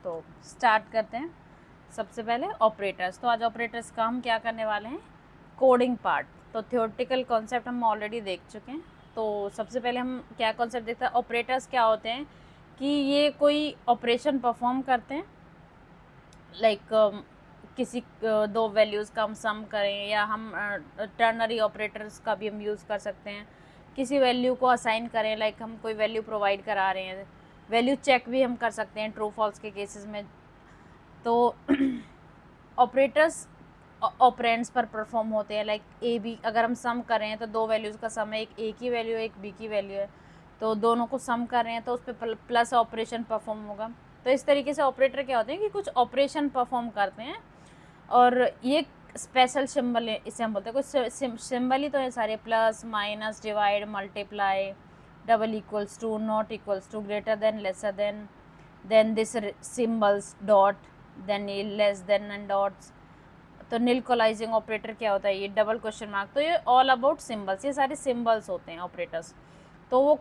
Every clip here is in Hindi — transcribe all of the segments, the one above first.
तो स्टार्ट करते हैं। सबसे पहले ऑपरेटर्स। तो आज ऑपरेटर्स का हम क्या करने वाले हैं, कोडिंग पार्ट। तो थ्योरेटिकल कॉन्सेप्ट हम ऑलरेडी देख चुके हैं। तो सबसे पहले हम क्या कॉन्सेप्ट देखते हैं, ऑपरेटर्स क्या होते हैं कि ये कोई ऑपरेशन परफॉर्म करते हैं, लाइक किसी दो वैल्यूज़ का हम सम करें, या हम टर्नरी ऑपरेटर्स का भी हम यूज़ कर सकते हैं। किसी वैल्यू को असाइन करें, लाइक हम कोई वैल्यू प्रोवाइड करा रहे हैं, वैल्यू चेक भी हम कर सकते हैं ट्रू फॉल्स के केसेस में। तो ऑपरेटर्स ऑपरेंड्स पर परफॉर्म होते हैं, लाइक ए बी, अगर हम सम कर रहे हैं तो दो वैल्यूज़ का सम है, एक ए की वैल्यू है, एक बी की वैल्यू है, तो दोनों को सम कर रहे हैं तो उस पर प्लस ऑपरेशन परफॉर्म होगा। तो इस तरीके से ऑपरेटर क्या होते हैं कि कुछ ऑपरेशन परफॉर्म करते हैं, और ये स्पेशल सिंबल है, इसे हम बोलते हैं। कुछ सिंबल ही तो है सारे, plus minus divide multiply, double equals to, not equals to, greater than, lesser than this symbols, dot, then ये लेस देन एंड डॉट्स। तो निल कोलाइजिंग ऑपरेटर क्या होता है, ये डबल क्वेश्चन मार्क। तो ये ऑल अबाउट सिंबल्स, ये सारे सिंबल्स होते हैं ऑपरेटर्स। तो वो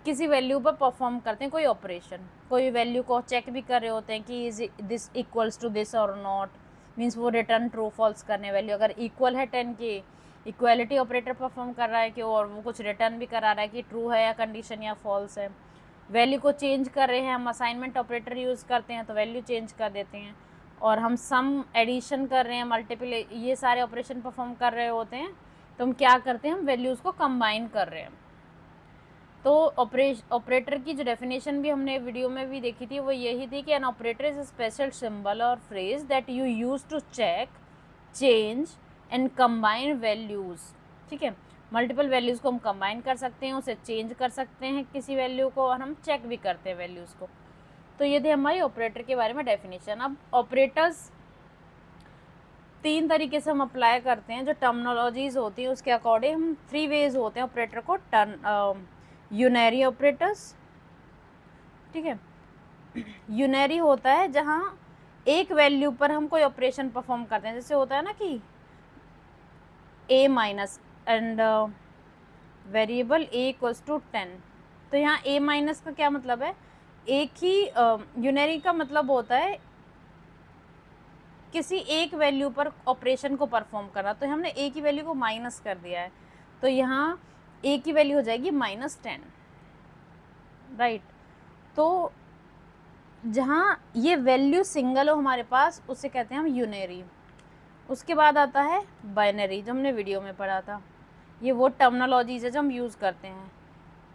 किसी वैल्यू पर परफॉर्म करते हैं कोई ऑपरेशन, कोई वैल्यू को चेक भी कर रहे होते हैं कि is this equals to this और नॉट, मीन्स वो रिटर्न ट्रू फॉल्स करने वैल्यू अगर इक्वल है 10 की, इक्वालिटी ऑपरेटर परफॉर्म कर रहा है कि, और वो कुछ रिटर्न भी करा रहा है कि ट्रू है या कंडीशन या फॉल्स है। वैल्यू को चेंज कर रहे हैं हम, असाइनमेंट ऑपरेटर यूज़ करते हैं तो वैल्यू चेंज कर देते हैं। और हम सम एडिशन कर रहे हैं, मल्टीपल, ये सारे ऑपरेशन परफॉर्म कर रहे होते हैं, तो हम क्या करते हैं, हम वैल्यूज़ को कंबाइन कर रहे हैं। तो ऑपरेटर की जो डेफिनेशन भी हमने वीडियो में भी देखी थी वो यही थी कि an operator is a special symbol और phrase that you use to check, change and combine values. ठीक है, मल्टीपल वैल्यूज़ को हम कंबाइन कर सकते हैं, उसे चेंज कर सकते हैं किसी वैल्यू को, और हम चेक भी करते हैं वैल्यूज़ को। तो ये थी हमारी ऑपरेटर के बारे में डेफिनेशन। अब ऑपरेटर्स तीन तरीके से हम अप्लाई करते हैं, जो टर्मिनोलॉजीज होती है उसके अकॉर्डिंग हम 3 वेज होते हैं ऑपरेटर को। यूनरी ऑपरेटर्स, ठीक है, यूनरी होता है जहाँ एक वैल्यू पर हम कोई ऑपरेशन परफॉर्म करते हैं, जैसे होता है ना कि a minus and variable a equals to 10। तो यहाँ a माइनस का क्या मतलब है, एक ही यूनरी का मतलब होता है किसी एक वैल्यू पर ऑपरेशन को परफॉर्म करना। तो हमने a की वैल्यू को माइनस कर दिया है, तो यहाँ a की वैल्यू हो जाएगी -10, राइट। तो जहाँ ये वैल्यू सिंगल हो हमारे पास उसे कहते हैं हम यूनरी। उसके बाद आता है बाइनरी, जो हमने वीडियो में पढ़ा था। ये वो टर्मिनोलॉजीज है जो हम यूज़ करते हैं।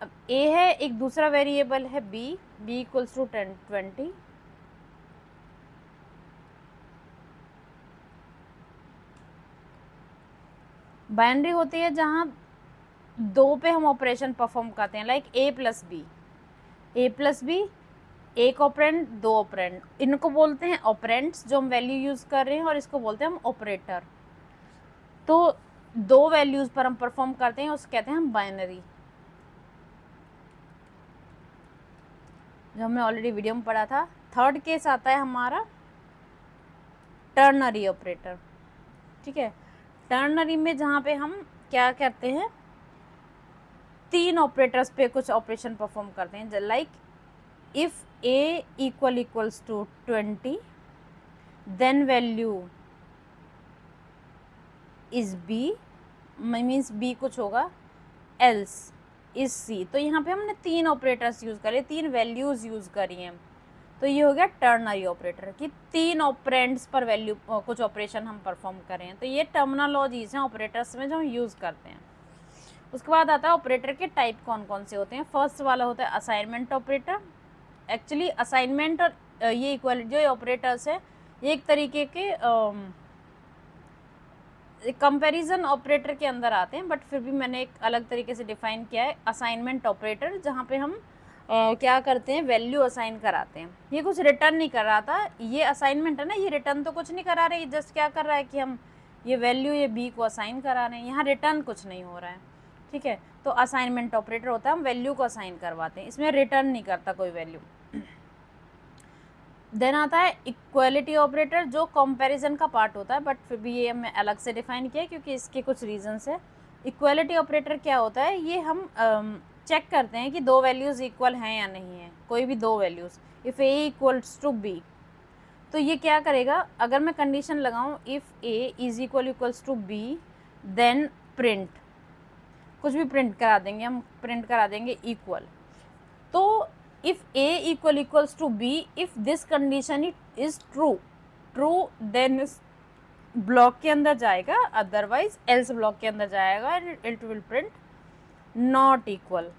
अब a है, एक दूसरा वेरिएबल है b इक्वल्स टू 20। बाइनरी होती है जहाँ दो पे हम ऑपरेशन परफॉर्म करते हैं, लाइक a प्लस बी, एक ऑपरेंड दो ऑपरेंड, इनको बोलते हैं ऑपरेंड्स जो हम वैल्यू यूज़ कर रहे हैं, और इसको बोलते हैं हम ऑपरेटर। तो दो वैल्यूज़ पर हम परफॉर्म करते हैं, उसको कहते हैं हम बाइनरी, जो हमने ऑलरेडी वीडियो में पढ़ा था। थर्ड केस आता है हमारा टर्नरी ऑपरेटर। ठीक है, टर्नरी में जहाँ पे हम क्या करते हैं, तीन ऑपरेटर्स पे कुछ ऑपरेशन परफॉर्म करते हैं, like if a equals to 20 then value is b, means b कुछ होगा, एल्स इज c। तो यहाँ पे हमने तीन ऑपरेटर्स यूज़ करे, तीन वैल्यूज़ यूज़ करी हैं। तो ये हो गया टर्नरी ऑपरेटर कि तीन ऑपरेंड्स पर वैल्यू कुछ ऑपरेशन हम परफॉर्म करें। तो ये टर्मिनोलॉजीज हैं ऑपरेटर्स में जो हम यूज़ करते हैं। उसके बाद आता है ऑपरेटर के टाइप कौन कौन से होते हैं। फर्स्ट वाला होता है असाइनमेंट ऑपरेटर। एक्चुअली असाइनमेंट और ये इक्वलिटी जो ऑपरेटर्स है, ये एक तरीके के कंपैरिजन ऑपरेटर के अंदर आते हैं, बट फिर भी मैंने एक अलग तरीके से डिफाइन किया है असाइनमेंट ऑपरेटर, जहाँ पे हम क्या करते हैं, वैल्यू असाइन कराते हैं। ये कुछ रिटर्न नहीं कर रहा था, ये असाइनमेंट है ना, ये रिटर्न तो कुछ नहीं करा रहे, जस्ट क्या कर रहा है कि हम ये वैल्यू ये बी को असाइन करा रहे हैं, यहाँ रिटर्न कुछ नहीं हो रहा है। ठीक है, तो असाइनमेंट ऑपरेटर होता है हम वैल्यू को असाइन करवाते हैं, इसमें रिटर्न नहीं करता कोई वैल्यू। देन आता है इक्वालिटी ऑपरेटर, जो कंपैरिजन का पार्ट होता है, बट फिर भी ये हमने अलग से डिफाइन किया क्योंकि इसके कुछ रीजंस है। इक्वालिटी ऑपरेटर क्या होता है, ये हम चेक करते हैं कि दो वैल्यूज़ इक्वल हैं या नहीं है, कोई भी दो values. If a equals to b, तो ये क्या करेगा, अगर मैं कंडीशन लगाऊं if A is equals to B then print, कुछ भी प्रिंट करा देंगे हम, प्रिंट करा देंगे इक्वल। तो if A equals to B, if this condition is true then block के अंदर जाएगा, अदरवाइज एल्स ब्लॉक के अंदर जाएगा and it will print not equal.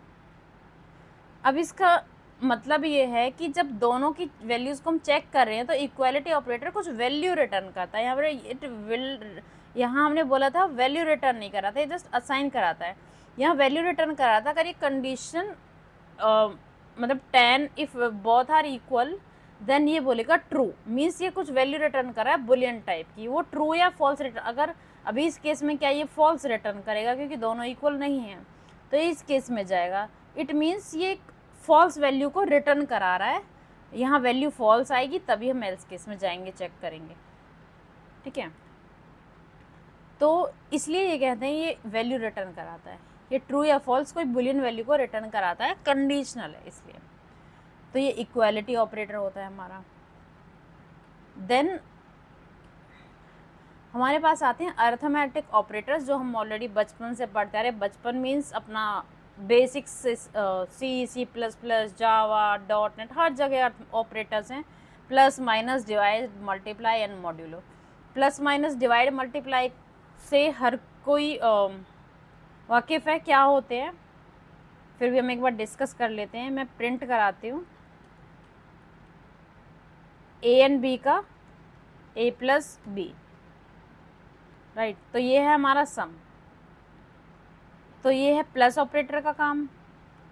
अब इसका मतलब ये है कि जब दोनों की वैल्यूज़ को हम चेक कर रहे हैं तो इक्वालिटी ऑपरेटर कुछ वैल्यू रिटर्न करता है। यहाँ पर इट विल, यहाँ हमने बोला था वैल्यू रिटर्न नहीं कराता, ये जस्ट असाइन कराता है। यहाँ वैल्यू रिटर्न कराता, अगर ये कंडीशन मतलब 10 if both are equal then ये बोलेगा ट्रू, मीन्स ये कुछ वैल्यू रिटर्न कर रहा है बुलियन टाइप की, वो ट्रू या फॉल्स रिटर्न। अगर अभी इस केस में क्या ये फॉल्स रिटर्न करेगा क्योंकि दोनों इक्वल नहीं हैं, तो इस केस में जाएगा, इट मीन्स ये फॉल्स वैल्यू को रिटर्न करा रहा है। यहाँ वैल्यू फॉल्स आएगी तभी हम एल्स केस में जाएंगे, चेक करेंगे, ठीक है। तो इसलिए ये कहते हैं ये वैल्यू रिटर्न कराता है, ये ट्रू या फॉल्स कोई बुलियन वैल्यू को रिटर्न कराता है, कंडीशनल है इसलिए। तो ये इक्वालिटी ऑपरेटर होता है हमारा। देन हमारे पास आते हैं अर्थमेटिक ऑपरेटर्स, जो हम ऑलरेडी बचपन से पढ़ते आ रहे। बचपन मीन्स अपना बेसिक्स, सी प्लस प्लस, जावा, .NET, हर जगह ऑपरेटर्स हैं। Plus minus, divide, multiply and modulo. Plus minus, divide, multiply से हर कोई वाकिफ़ है क्या होते हैं, फिर भी हम एक बार डिस्कस कर लेते हैं। मैं प्रिंट कराती हूँ ए एंड बी का, ए प्लस बी, राइट। तो ये है हमारा सम, तो ये है प्लस ऑपरेटर का काम।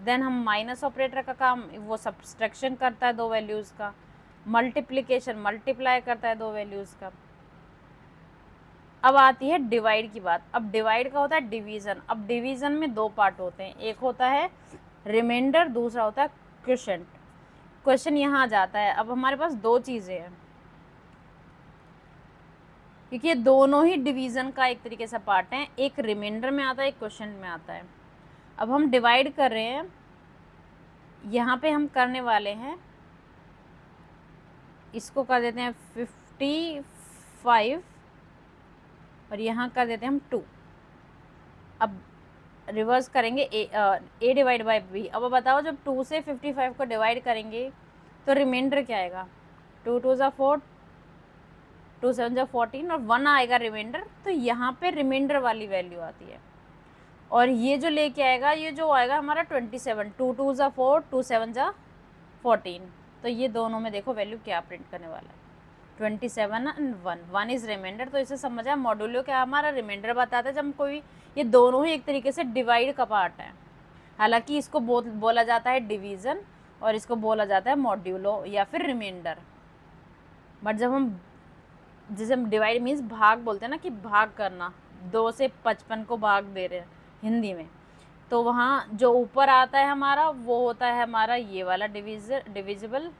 देन हम माइनस ऑपरेटर का काम, वो सब्सट्रैक्शन करता है दो वैल्यूज़ का। मल्टीप्लिकेशन, मल्टीप्लाई करता है दो वैल्यूज़ का। अब आती है डिवाइड की बात। अब डिवाइड का होता है डिवीज़न। अब डिवीज़न में दो पार्ट होते हैं, एक होता है रिमाइंडर, दूसरा होता है क्वोशंट। क्वेश्चन यहाँ आ जाता है। अब हमारे पास दो चीज़ें हैं, क्योंकि ये दोनों ही डिवीज़न का एक तरीके से पार्ट हैं, एक रिमाइंडर में आता है, एक क्वोशंट में आता है। अब हम डिवाइड कर रहे हैं, यहाँ पे हम करने वाले हैं, इसको कर देते हैं 55 और यहाँ कर देते हैं हम 2। अब रिवर्स करेंगे, ए डिवाइड बाई बी। अब बताओ जब 2 से 55 को डिवाइड करेंगे तो रिमाइंडर क्या आएगा, 2 2 ज़ा 4, 2 7 ज़ा 14 और 1 आएगा रिमाइंडर। तो यहाँ पे रिमाइंडर वाली वैल्यू आती है। और ये जो लेके आएगा, ये जो आएगा हमारा 27, 2 2 ज़ा 4, 2 7 ज़ा 14। तो ये दोनों में देखो वैल्यू क्या प्रिंट करने वाला है, 27 एंड 1 इज़ रिमाइंडर। तो इसे समझा, मॉड्यूलो क्या हमारा रिमाइंडर बताता है जब हम कोई, ये दोनों ही एक तरीके से डिवाइड का पार्ट है। हालांकि इसको बोला जाता है डिवीज़न और इसको बोला जाता है मॉड्यूलो या फिर रिमाइंडर। बट जब हम, जैसे हम डिवाइड मीन्स भाग बोलते हैं ना, कि भाग करना, 2 से 55 को भाग दे रहे हैं हिंदी में, तो वहाँ जो ऊपर आता है हमारा वो होता है हमारा ये वाला डिविजिबल,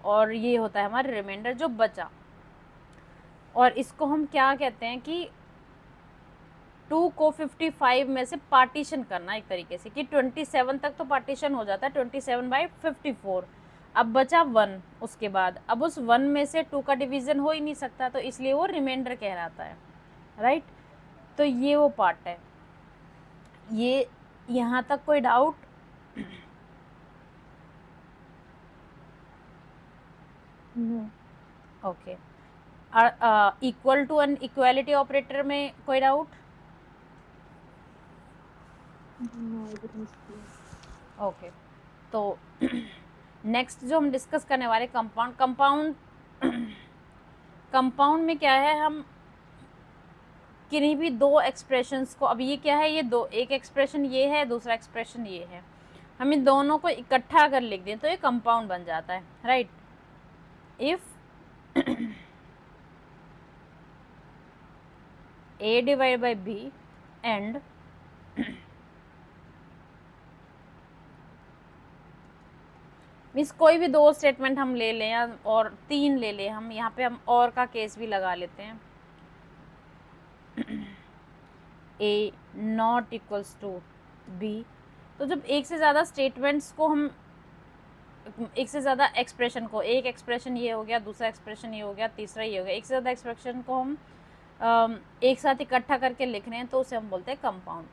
और ये होता है हमारा रिमाइंडर जो बचा। और इसको हम क्या कहते हैं कि 2 को 55 में से पार्टीशन करना एक तरीके से, कि 27 तक तो पार्टीशन हो जाता है, 27/54। अब बचा 1 उसके बाद, अब उस 1 में से 2 का डिवीज़न हो ही नहीं सकता, तो इसलिए वो रिमाइंडर कहलाता है, राइट। तो ये वो पार्ट है। ये यहाँ तक कोई doubt? Okay. Equal to and equality operator में कोई डाउट? ओके। तो नेक्स्ट जो हम डिस्कस करने वाले कंपाउंड कंपाउंड में क्या है, हम किन्हीं भी दो एक्सप्रेशंस को, अब ये क्या है, ये दो, एक एक्सप्रेशन ये है, दूसरा एक्सप्रेशन ये है, हम इन दोनों को इकट्ठा अगर लिख दें तो ये कंपाउंड बन जाता है, right. If A divide by B and means कोई भी दो स्टेटमेंट हम ले लें या और 3 ले लें, हम यहाँ पे हम और का केस भी लगा लेते हैं। A not equals to B, तो जब एक से ज़्यादा स्टेटमेंट्स को हम एक से ज़्यादा एक्सप्रेशन को, एक एक्सप्रेशन ये हो गया, दूसरा एक्सप्रेशन ये हो गया, तीसरा ये हो गया, एक से ज़्यादा एक्सप्रेशन को हम एक साथ इकट्ठा करके लिख रहे हैं तो उसे हम बोलते हैं कंपाउंड।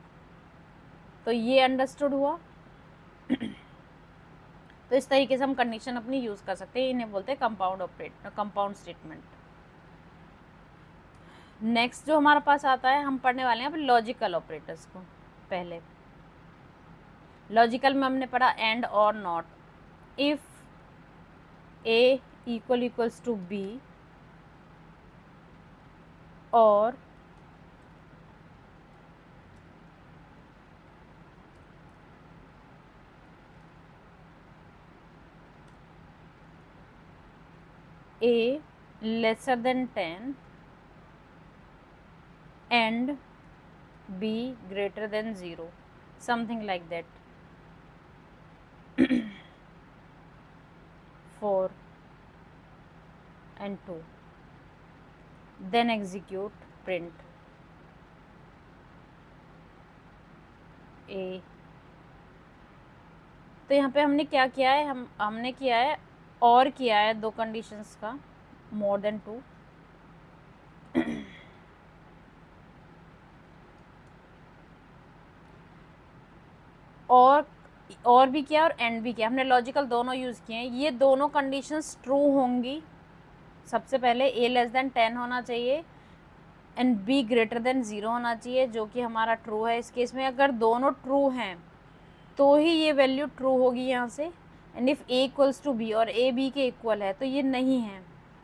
तो ये अंडरस्टूड हुआ। तो इस तरीके से हम कंडीशन अपनी यूज़ कर सकते हैं, इन्हें बोलते हैं कंपाउंड स्टेटमेंट। नेक्स्ट जो हमारे पास आता है, हम पढ़ने वाले हैं अब लॉजिकल ऑपरेटर्स को। पहले लॉजिकल में हमने पढ़ा एंड और not. If A equals to B और a lesser than 10 and b greater than 0, something like that. 4 and 2, then execute print a। तो यहाँ पे हमने क्या किया है, हमने किया है और किया है दो कंडीशंस का, मोर देन 2। और भी किया और एंड भी किया, हमने लॉजिकल दोनों यूज़ किए हैं। ये दोनों कंडीशंस ट्रू होंगी। सबसे पहले a लेस देन 10 होना चाहिए एंड b ग्रेटर देन 0 होना चाहिए, जो कि हमारा ट्रू है। इस केस में अगर दोनों ट्रू हैं तो ही ये वैल्यू ट्रू होगी यहाँ से। And if a equals to b और a b के इक्वल है तो ये नहीं है,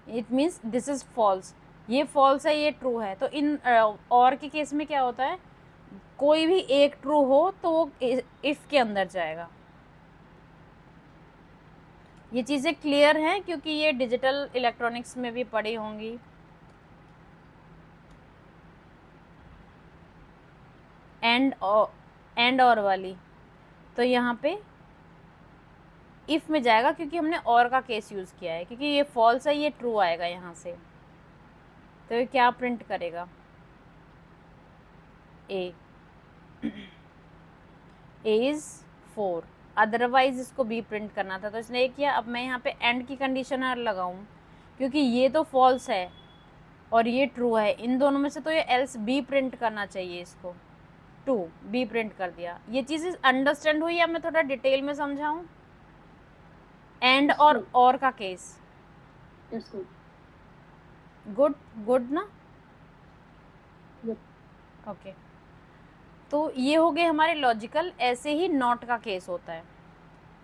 it means this is false. ये फॉल्स है, ये ट्रू है। तो इन और के केस में क्या होता है, कोई भी एक ट्रू हो तो वो इफ़ के अंदर जाएगा। ये चीज़ें क्लियर हैं क्योंकि ये डिजिटल इलेक्ट्रॉनिक्स में भी पढ़ी होंगी। एंड और वाली तो यहाँ पे इफ़ में जाएगा क्योंकि हमने और का केस यूज़ किया है, क्योंकि ये फॉल्स है, ये ट्रू आएगा यहाँ से। तो ये क्या प्रिंट करेगा, ए इज़ 4, अदरवाइज इसको बी प्रिंट करना था तो इसने ये किया। अब मैं यहाँ पे एंड की कंडीशन और लगाऊँ, क्योंकि ये तो फॉल्स है और ये ट्रू है, इन दोनों में से तो ये एल्स बी प्रिंट करना चाहिए, इसको 2 बी प्रिंट कर दिया। ये चीज़ अंडरस्टैंड हुई या मैं थोड़ा डिटेल में समझाऊँ? एंड और का केस गुड ना, ओके। तो ये हो गए हमारे लॉजिकल। ऐसे ही नॉट का केस होता है।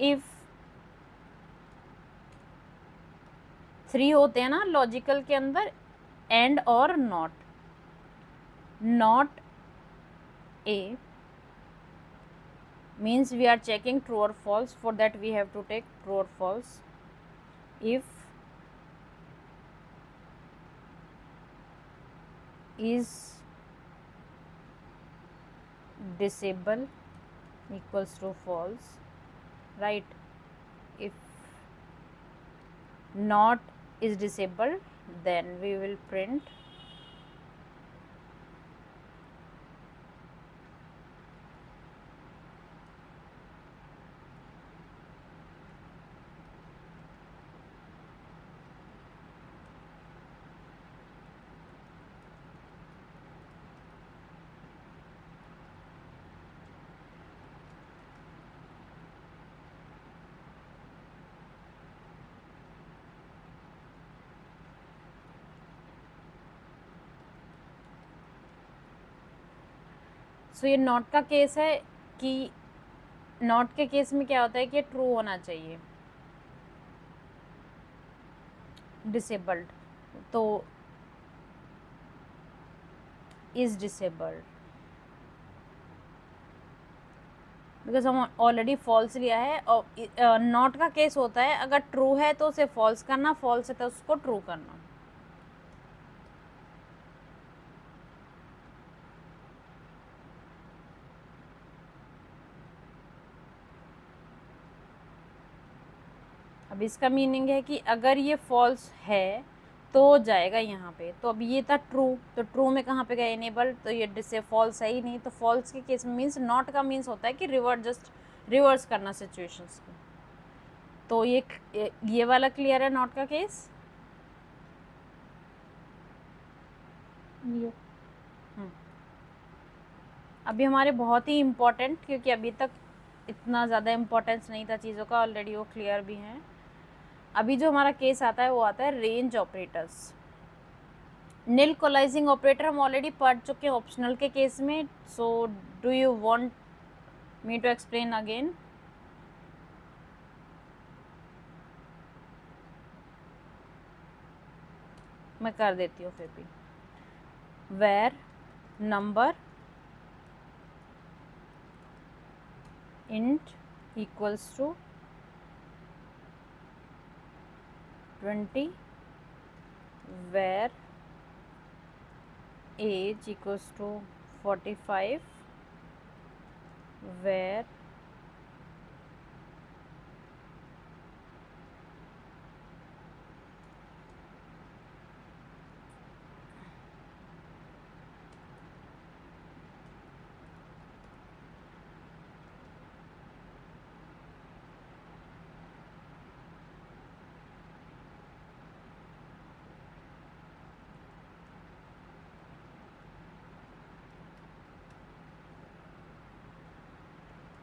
इफ 3 होते हैं ना लॉजिकल के अंदर, एंड और not a means we are checking true or false. For that we have to take true or false. If is disable equals to false, right? If not is disabled, then we will print सो ये नॉट का केस है कि नॉट के केस में क्या होता है कि ट्रू होना चाहिए, डिसेबल्ड, तो इज डिसेबल्ड बिकॉज हम ऑलरेडी फॉल्स लिया है। और नॉट का केस होता है अगर ट्रू है तो उसे फॉल्स करना, फॉल्स है तो उसको ट्रू करना। अब इसका मीनिंग है कि अगर ये फॉल्स है तो जाएगा यहाँ पे। तो अब ये था ट्रू, तो ट्रू में कहाँ पे गया इनेबल, तो ये डिसे फॉल्स है ही नहीं। तो फॉल्स के केस में मीन्स नॉट का मीन्स होता है कि जस्ट रिवर्स करना सिचुएशंस को। तो ये वाला क्लियर है नॉट का केस? अभी हमारे बहुत ही इम्पोर्टेंट, क्योंकि अभी तक इतना ज़्यादा इम्पोर्टेंस नहीं था चीज़ों का, ऑलरेडी वो क्लियर भी हैं। अभी जो हमारा केस आता है वो आता है range operators. Nil coalescing operator हम ऑलरेडी पढ़ चुके हैं ऑप्शनल के केस में, so do you want me to explain again? मैं कर देती हूँ फिर भी। Var number int equals to 20, where age equals to 45, where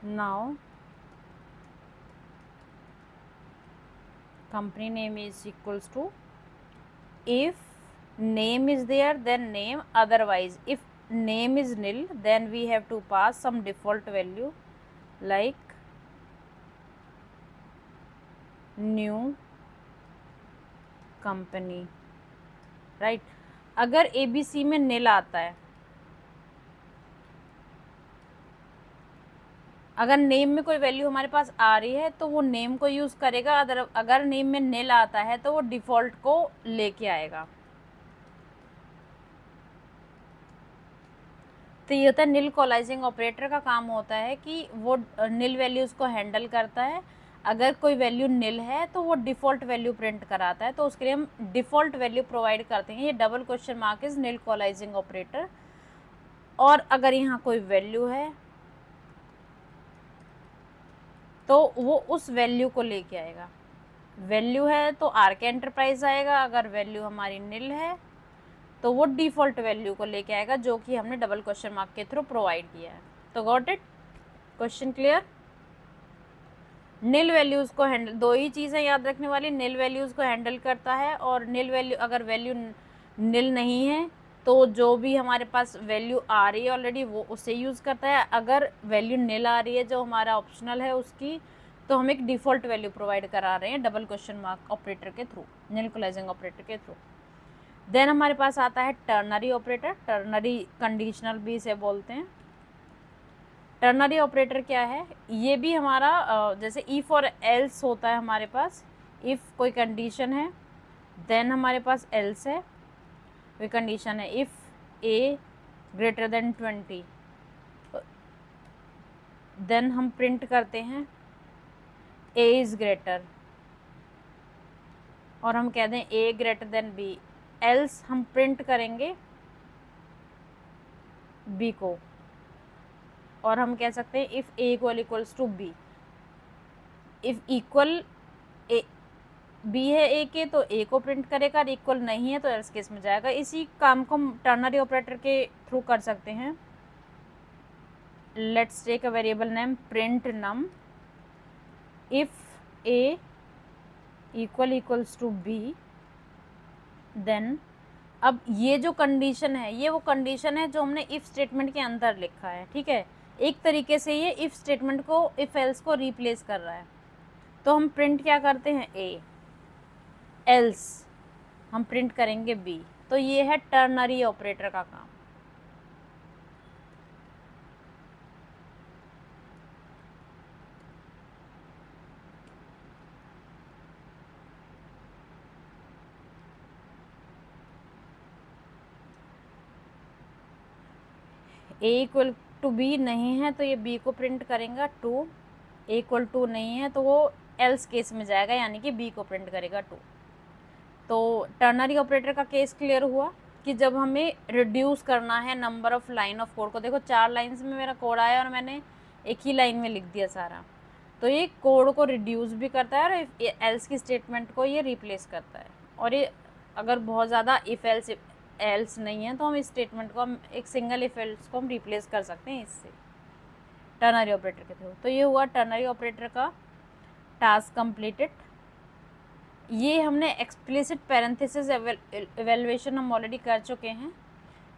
now company name is equals to, if name is there then name, otherwise if name is nil then we have to pass some default value like new company, right? अगर ABC में nil आता है, अगर नेम में कोई वैल्यू हमारे पास आ रही है तो वो नेम को यूज़ करेगा, अगर नेम में निल आता है तो वो डिफ़ॉल्ट को लेके आएगा। तो ये होता है निल कोलाइजिंग ऑपरेटर का काम होता है कि वो निल वैल्यूज़ को हैंडल करता है। अगर कोई वैल्यू निल है तो वो डिफ़ॉल्ट वैल्यू प्रिंट कराता है, तो उसके लिए हम डिफ़ॉल्ट वैल्यू प्रोवाइड करते हैं। ये double question mark is nil coalescing operator. और अगर यहाँ कोई वैल्यू है तो वो उस वैल्यू को लेके आएगा। वैल्यू है तो आरके एंटरप्राइज आएगा, अगर वैल्यू हमारी निल है तो वो डिफ़ॉल्ट वैल्यू को लेके आएगा जो कि हमने डबल क्वेश्चन मार्क के थ्रू प्रोवाइड किया है। तो got it? Question clear? Nil values को हैंडल, दो ही चीज़ें याद रखने वाली, निल वैल्यूज़ को हैंडल करता है और निल वैल्यू, अगर वैल्यू निल नहीं है तो जो भी हमारे पास वैल्यू आ रही है ऑलरेडी वो उसे यूज़ करता है। अगर वैल्यू निल आ रही है जो हमारा ऑप्शनल है उसकी, तो हम एक डिफ़ॉल्ट वैल्यू प्रोवाइड करा रहे हैं डबल क्वेश्चन मार्क ऑपरेटर के थ्रू, निल कोलाइजिंग ऑपरेटर के थ्रू। देन हमारे पास आता है टर्नरी ऑपरेटर, टर्नरी कंडीशनल भी इसे बोलते हैं। टर्नरी ऑपरेटर क्या है? ये भी हमारा जैसे इफ़ और एल्स होता है हमारे पास। इफ़ कोई कंडीशन है देन हमारे पास एल्स है, कोई कंडीशन है if a greater than 20, then हम प्रिंट करते हैं ए इज़ ग्रेटर और हम कह दें a greater than b, else हम प्रिंट करेंगे बी को, और हम कह सकते हैं if a equal equals to B. If equal a b है ए के तो ए को प्रिंट करेगा, और इक्वल नहीं है तो एल्स केस में जाएगा। इसी काम को हम टर्नरी ऑपरेटर के थ्रू कर सकते हैं। Let's take a variable name print num, if a equal equals to B, then अब ये जो कंडीशन है ये वो कंडीशन है जो हमने इफ़ स्टेटमेंट के अंदर लिखा है, ठीक है। एक तरीके से ये इफ़ स्टेटमेंट को, इफ़ एल्स को रिप्लेस कर रहा है। तो हम प्रिंट क्या करते हैं ए, एल्स हम प्रिंट करेंगे बी। तो ये है टर्नरी ऑपरेटर का काम। ए इक्वल टू बी नहीं है तो ये बी को प्रिंट करेगा टू, ए इक्वल टू नहीं है तो वो एल्स केस में जाएगा, यानी कि बी को प्रिंट करेगा टू। तो टर्नरी ऑपरेटर का केस क्लियर हुआ कि जब हमें रिड्यूस करना है number of line of code को। देखो 4 लाइन्स में मेरा कोड आया और मैंने एक ही लाइन में लिख दिया सारा। तो ये कोड को रिड्यूस भी करता है और एल्स की स्टेटमेंट को ये रिप्लेस करता है। और ये अगर बहुत ज़्यादा इफ़ एल्स नहीं है तो हम इस स्टेटमेंट को हम एक सिंगल इफ एल्स को हम रिप्लेस कर सकते हैं इससे टर्नरी ऑपरेटर के थ्रू। तो ये हुआ टर्नरी ऑपरेटर का टास्क कंप्लीटेड। ये हमने एक्सप्लिसिट पैरेंथेसिस एवेल्युएशन हम ऑलरेडी कर चुके हैं।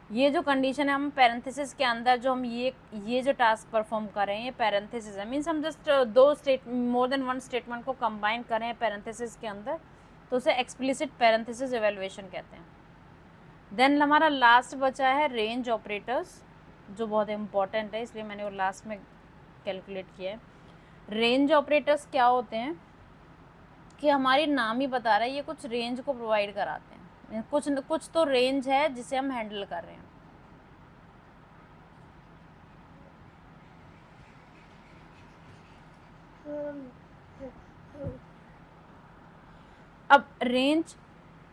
ये जो कंडीशन है हम पैरेंथेसिस के अंदर जो हम ये जो टास्क परफॉर्म कर रहे हैं ये पैरेंथेसिस है, मीन्स हम just more than one statement को कंबाइन कर रहे हैं पैरेंथेसिस के अंदर, तो उसे एक्सप्लिसिट पैरेंथेसिस एवेल्युएशन कहते हैं। देन हमारा लास्ट बचा है रेंज ऑपरेटर्स, जो बहुत इंपॉर्टेंट है इसलिए मैंने वो लास्ट में कैलकुलेट किया है। रेंज ऑपरेटर्स क्या होते हैं कि हमारी नाम ही बता रहा है, ये कुछ रेंज को प्रोवाइड कराते हैं, कुछ तो रेंज है जिसे हम हैंडल कर रहे हैं। अब रेंज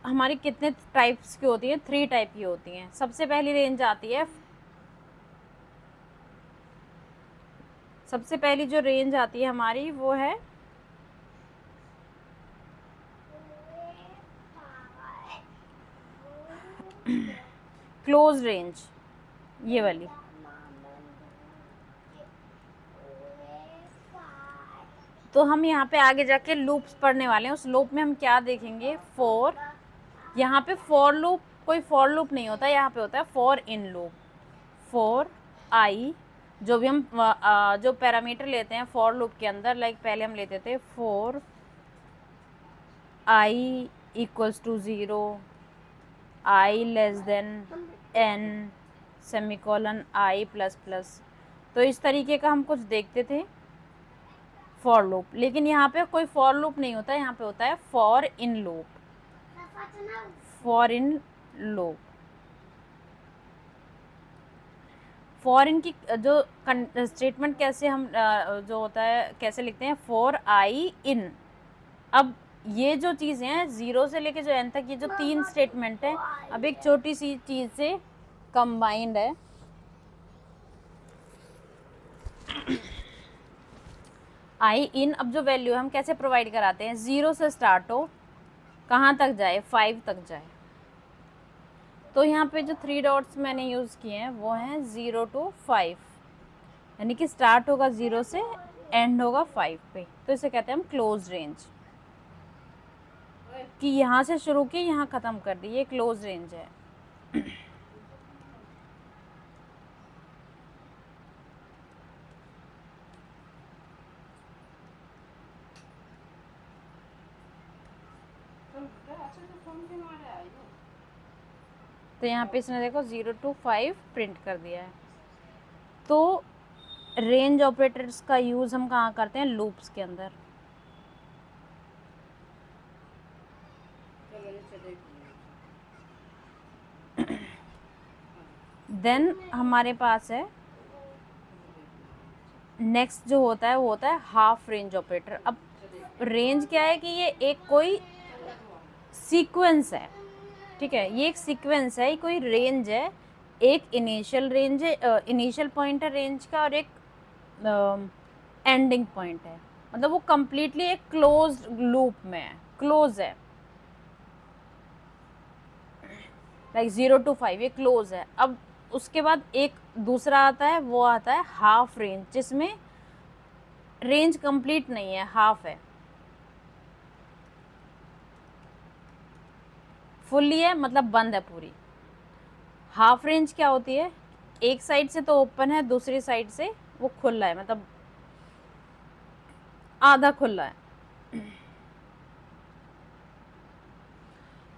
हमारी कितने टाइप्स की होती है? 3 टाइप की होती हैं। सबसे पहली रेंज आती है, सबसे पहली जो रेंज आती है हमारी वो है क्लोज रेंज, ये वाली। तो हम यहाँ पे आगे जाके लूप्स पढ़ने वाले हैं, उस लूप में हम क्या देखेंगे? फॉर, यहाँ पे फॉर लूप, कोई फॉर लूप नहीं होता, यहाँ पे होता है for in loop. For I, जो भी हम जो पैरामीटर लेते हैं फॉर लूप के अंदर, लाइक पहले हम लेते थे for i equals to 0, i less than n, semicolon i plus plus. तो इस तरीके का हम कुछ देखते थे फॉर लूप, लेकिन यहाँ पे कोई फॉर लूप नहीं होता, यहाँ पे होता है for in loop. For in loop, for in की जो स्टेटमेंट कैसे हम जो होता है कैसे लिखते हैं? फॉर आई इन। अब ये जो चीज़ें हैं 0 से लेके जो n तक, ये जो 3 स्टेटमेंट है, अब एक छोटी सी चीज़ से कंबाइंड है। आई इन, अब जो वैल्यू है हम कैसे प्रोवाइड कराते हैं? 0 से स्टार्ट हो, कहाँ तक जाए? 5 तक जाए। तो यहाँ पे जो 3 डॉट्स मैंने यूज़ किए हैं वो हैं 0 to 5, यानी कि स्टार्ट होगा 0 से, एंड होगा 5 पे। तो इसे कहते हैं हम क्लोज रेंज, कि यहाँ से शुरू की यहाँ ख़त्म कर दी, ये क्लोज रेंज है। तो यहाँ पे इसने देखो 0 to 5 प्रिंट कर दिया है। तो रेंज ऑपरेटर्स का यूज़ हम कहाँ करते हैं? लूप्स के अंदर। देन हमारे पास है नेक्स्ट जो होता है वो होता है हाफ रेंज ऑपरेटर। अब रेंज क्या है कि ये एक कोई सीक्वेंस है, ठीक है, ये एक सीक्वेंस है, कोई रेंज है, एक इनिशियल रेंज है, इनिशियल पॉइंट है रेंज का, और एक एंडिंग पॉइंट है। मतलब वो कंप्लीटली एक क्लोज लूप में है, क्लोज है, लाइक 0 to 5 ये क्लोज है। अब उसके बाद एक दूसरा आता है, वो आता है हाफ रेंज, जिसमें रेंज कंप्लीट नहीं है, हाफ है, फुल्ली है मतलब बंद है पूरी। हाफ रेंज क्या होती है? एक साइड से तो ओपन है, दूसरी साइड से वो खुला है, मतलब आधा खुला है।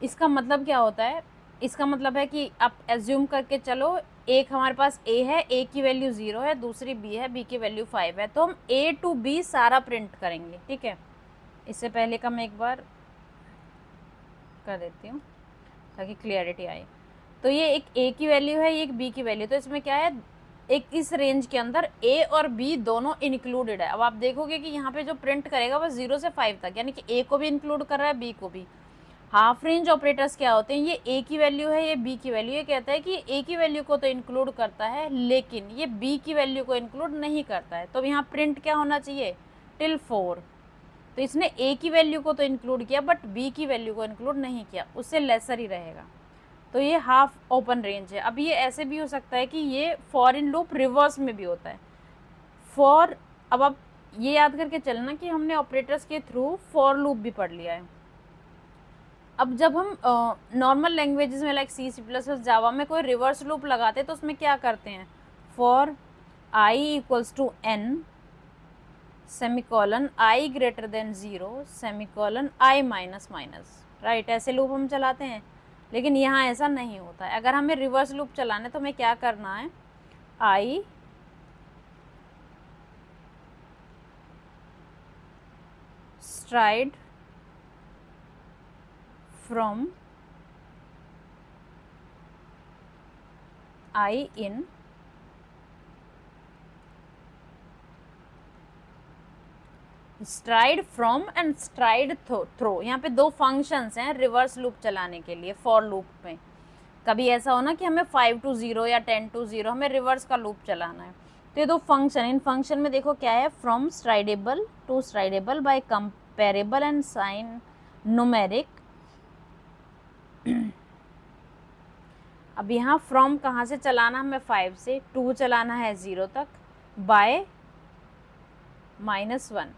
इसका मतलब क्या होता है? इसका मतलब है कि आप एज्यूम करके चलो, एक हमारे पास a है, a की वैल्यू 0 है, दूसरी b है, b की वैल्यू 5 है, तो हम a to b सारा प्रिंट करेंगे, ठीक है। इससे पहले का मैं एक बार कर देती हूँ ताकि क्लियरिटी आए। तो ये एक a की वैल्यू है, ये एक b की वैल्यू, तो इसमें क्या है, एक इस रेंज के अंदर a और b दोनों इंक्लूडेड है। अब आप देखोगे कि यहाँ पे जो प्रिंट करेगा वो 0 से 5 तक, यानी कि a को भी इंक्लूड कर रहा है, b को भी। हाफ रेंज ऑपरेटर्स क्या होते हैं? ये a की वैल्यू है, ये b की वैल्यू, ये कहता है कि a की वैल्यू को तो इंक्लूड करता है लेकिन ये b की वैल्यू को इंक्लूड नहीं करता है। तो यहाँ प्रिंट क्या होना चाहिए? टिल 4, तो इसने ए की वैल्यू को तो इंक्लूड किया बट बी की वैल्यू को इंक्लूड नहीं किया, उससे लेसर ही रहेगा, तो ये हाफ ओपन रेंज है। अब ये ऐसे भी हो सकता है कि ये फॉर इन लूप रिवर्स में भी होता है। फॉर, अब आप ये याद करके चलना कि हमने ऑपरेटर्स के थ्रू फॉर लूप भी पढ़ लिया है। अब जब हम नॉर्मल लैंग्वेजेस में लाइक सी, सी प्लस प्लस, जावा में कोई रिवर्स लूप लगाते हैं तो उसमें क्या करते हैं, for i equals to n semicolon i greater than 0 semicolon i minus minus, right, ऐसे लूप हम चलाते हैं। लेकिन यहाँ ऐसा नहीं होता है। अगर हमें रिवर्स लूप चलाना है तो हमें क्या करना है, I stride from I in stride from and stride through, यहाँ पे दो फंक्शंस हैं रिवर्स लूप चलाने के लिए फॉर लूप में। कभी ऐसा हो ना कि हमें 5 to 0 या 10 to 0 हमें रिवर्स का लूप चलाना है, तो ये दो फंक्शन, इन फंक्शन में देखो क्या है, from strideable to strideable by comparable and sign numeric. अब यहाँ फ्रॉम कहाँ से चलाना, हमें 5 से, 2 चलाना है 0 तक, बाय -1,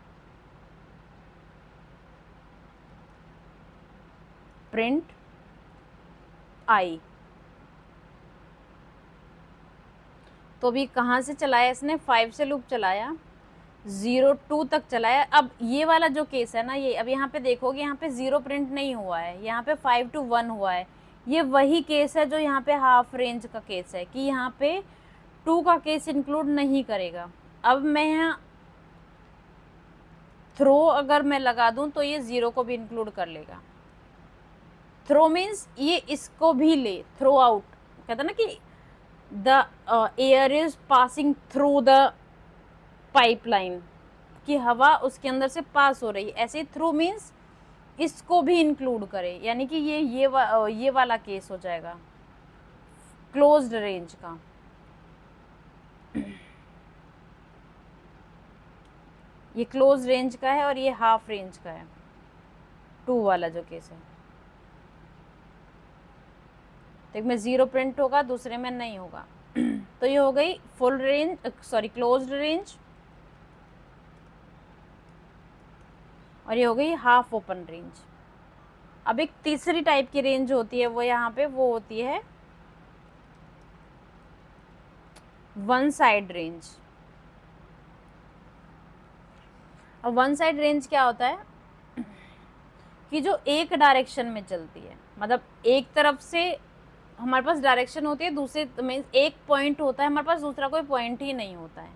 प्रिंट आई। तो अभी कहाँ से चलाया इसने, 5 से लूप चलाया, 0 2 तक चलाया। अब ये वाला जो केस है ना, ये अब यहाँ पे देखोगे, यहाँ पे 0 प्रिंट नहीं हुआ है, यहाँ पे 5 to 1 हुआ है। ये वही केस है जो यहाँ पे हाफ रेंज का केस है, कि यहाँ पे 2 का केस इंक्लूड नहीं करेगा। अब मैं यहाँ थ्रो अगर मैं लगा दूँ तो ये 0 को भी इंक्लूड कर लेगा। थ्रो मीन्स ये इसको भी ले, थ्रो आउट, कहते ना कि the air is passing through the pipeline, कि हवा उसके अंदर से पास हो रही है, ऐसे थ्रू मीन्स इसको भी इंक्लूड करे, यानी कि ये वाला केस हो जाएगा क्लोज्ड रेंज का। ये क्लोज रेंज का है और ये हाफ रेंज का है, 2 वाला जो केस है। तो एक में 0 प्रिंट होगा, दूसरे में नहीं होगा। तो ये हो गई full range, sorry closed range, और ये हो गई हाफ ओपन रेंज। अब एक तीसरी टाइप की रेंज होती है, वो यहाँ पे वो होती है वन साइड रेंज। अब वन साइड रेंज क्या होता है, कि जो एक डायरेक्शन में चलती है, मतलब एक तरफ से हमारे पास डायरेक्शन होती है, दूसरे में एक पॉइंट होता है हमारे पास, दूसरा कोई पॉइंट ही नहीं होता है,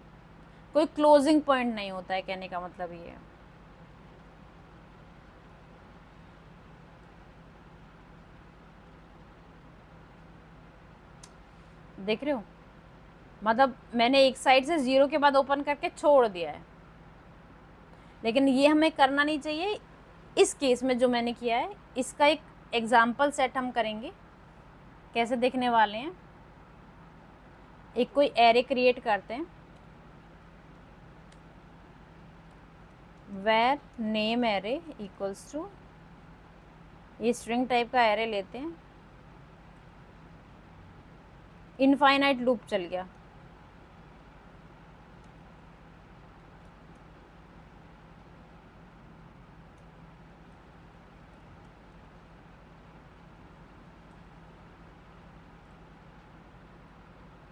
कोई क्लोजिंग पॉइंट नहीं होता है, कहने का मतलब ये है। देख रहे हो, मतलब मैंने एक साइड से 0 के बाद ओपन करके छोड़ दिया है, लेकिन ये हमें करना नहीं चाहिए। इस केस में जो मैंने किया है, इसका एक एग्जाम्पल सेट हम करेंगे, कैसे देखने वाले हैं। एक कोई एरे क्रिएट करते हैं, var name array equals to, ये स्ट्रिंग टाइप का एरे लेते हैं, इनफाइनाइट लूप चल गया,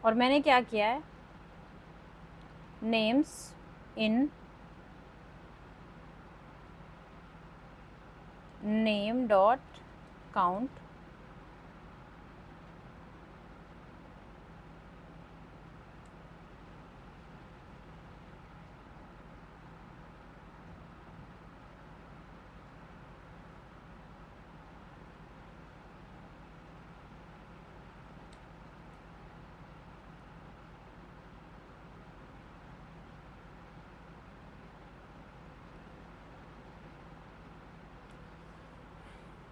और मैंने क्या किया है, names in name dot count,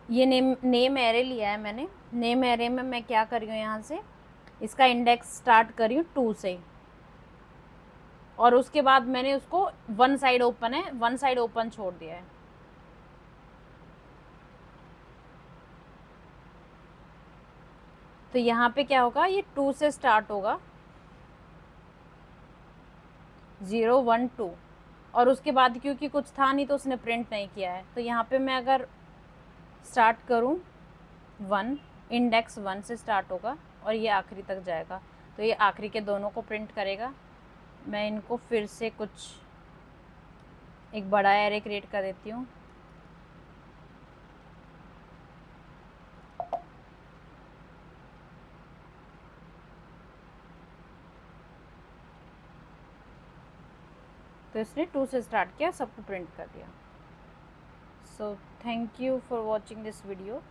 ये नेम एरे लिया है मैंने। नेम एरे में मैं क्या कर रही हूँ, यहाँ से इसका इंडेक्स स्टार्ट कर रही हूँ 2 से, और उसके बाद मैंने उसको वन साइड ओपन है, वन साइड ओपन छोड़ दिया है। तो यहाँ पे क्या होगा, ये 2 से स्टार्ट होगा, 0 1 2, और उसके बाद क्योंकि कुछ था नहीं तो उसने प्रिंट नहीं किया है, तो यहाँ पे मैं अगर स्टार्ट करूँ 1, इंडेक्स 1 से स्टार्ट होगा और ये आखिरी तक जाएगा, तो ये आखिरी के दोनों को प्रिंट करेगा। मैं इनको फिर से कुछ एक बड़ा एरे क्रिएट कर देती हूँ। तो इसने 2 से स्टार्ट किया, सबको प्रिंट कर दिया। So thank you for watching this video.